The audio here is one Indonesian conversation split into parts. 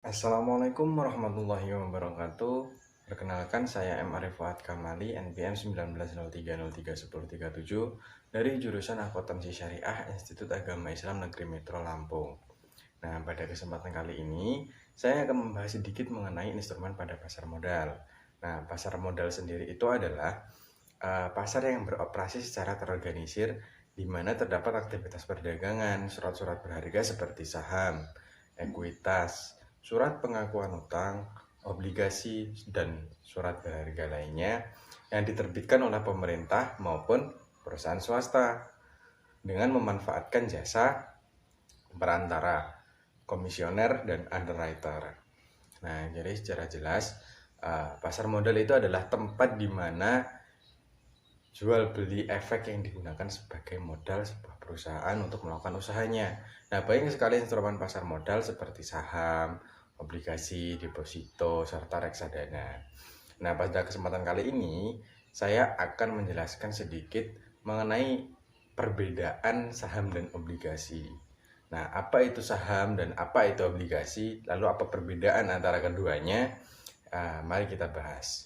Assalamualaikum warahmatullahi wabarakatuh. Perkenalkan, saya M. Arif Fuad Kamali, NPM 1903031037 dari jurusan Akuntansi Syariah Institut Agama Islam Negeri Metro Lampung. Nah, pada kesempatan kali ini saya akan membahas sedikit mengenai instrumen pada pasar modal. Nah, pasar modal sendiri itu adalah pasar yang beroperasi secara terorganisir, di mana terdapat aktivitas perdagangan, surat-surat berharga seperti saham, ekuitas, surat pengakuan utang, obligasi, dan surat berharga lainnya yang diterbitkan oleh pemerintah maupun perusahaan swasta dengan memanfaatkan jasa perantara, komisioner, dan underwriter. Nah, jadi secara jelas pasar modal itu adalah tempat di mana jual beli efek yang digunakan sebagai modal sebuah perusahaan untuk melakukan usahanya. Nah, banyak sekali instrumen pasar modal seperti saham, obligasi, deposito, serta reksadana. Nah, pada kesempatan kali ini saya akan menjelaskan sedikit mengenai perbedaan saham dan obligasi. Nah, apa itu saham dan apa itu obligasi? Lalu apa perbedaan antara keduanya? Mari kita bahas.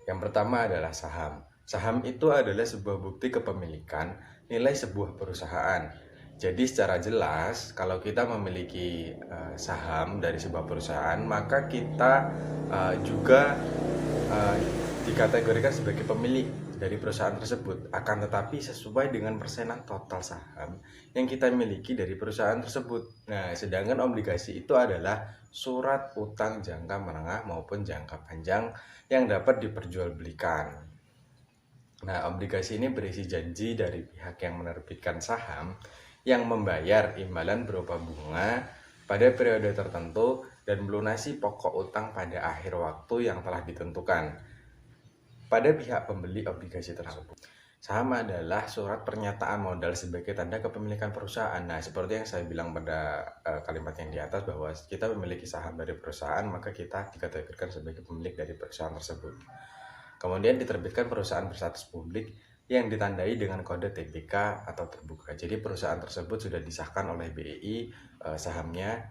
Yang pertama adalah saham. Saham itu adalah sebuah bukti kepemilikan nilai sebuah perusahaan. Jadi secara jelas, kalau kita memiliki saham dari sebuah perusahaan, maka kita juga dikategorikan sebagai pemilik dari perusahaan tersebut. Akan tetapi sesuai dengan persenan total saham yang kita miliki dari perusahaan tersebut. Nah, sedangkan obligasi itu adalah surat utang jangka menengah maupun jangka panjang yang dapat diperjualbelikan. Nah, obligasi ini berisi janji dari pihak yang menerbitkan saham yang membayar imbalan berupa bunga pada periode tertentu dan melunasi pokok utang pada akhir waktu yang telah ditentukan pada pihak pembeli obligasi tersebut. Saham adalah surat pernyataan modal sebagai tanda kepemilikan perusahaan. Nah, seperti yang saya bilang pada kalimat yang di atas, bahwa kita memiliki saham dari perusahaan, maka kita dikategorikan sebagai pemilik dari perusahaan tersebut. Kemudian diterbitkan perusahaan berstatus publik yang ditandai dengan kode TBK atau terbuka. Jadi perusahaan tersebut sudah disahkan oleh BEI sahamnya.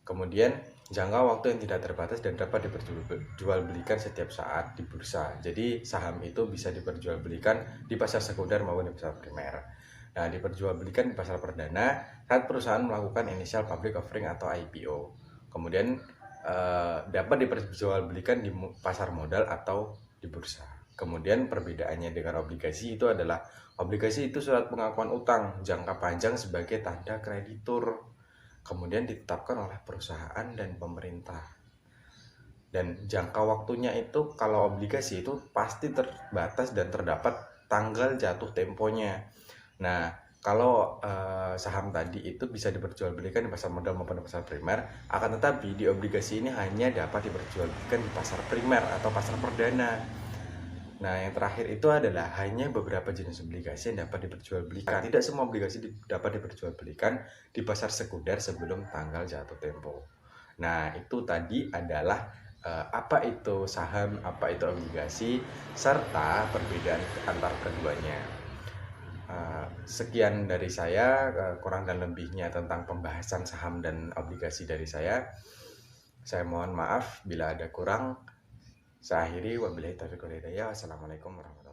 Kemudian jangka waktu yang tidak terbatas dan dapat diperjualbelikan setiap saat di bursa. Jadi saham itu bisa diperjualbelikan di pasar sekunder maupun di pasar primer. Nah, diperjualbelikan di pasar perdana saat perusahaan melakukan initial public offering atau IPO. Kemudian dapat diperjualbelikan di pasar modal atau di bursa. Kemudian perbedaannya dengan obligasi itu adalah obligasi itu surat pengakuan utang jangka panjang sebagai tanda kreditur, kemudian ditetapkan oleh perusahaan dan pemerintah. Dan jangka waktunya itu kalau obligasi itu pasti terbatas dan terdapat tanggal jatuh temponya. Nah, kalau saham tadi itu bisa diperjualbelikan di pasar modal maupun di pasar primer, akan tetapi di obligasi ini hanya dapat diperjualbelikan di pasar primer atau pasar perdana. Nah, yang terakhir itu adalah hanya beberapa jenis obligasi yang dapat diperjualbelikan. Tidak semua obligasi dapat diperjualbelikan di pasar sekunder sebelum tanggal jatuh tempo. Nah, itu tadi adalah apa itu saham, apa itu obligasi, serta perbedaan antar keduanya. Sekian dari saya, kurang dan lebihnya tentang pembahasan saham dan obligasi dari saya. Saya mohon maaf bila ada kurang. Saya akhiri, wabillahi taufiq wal hidayah. Wassalamualaikum warahmatullahi wabarakatuh.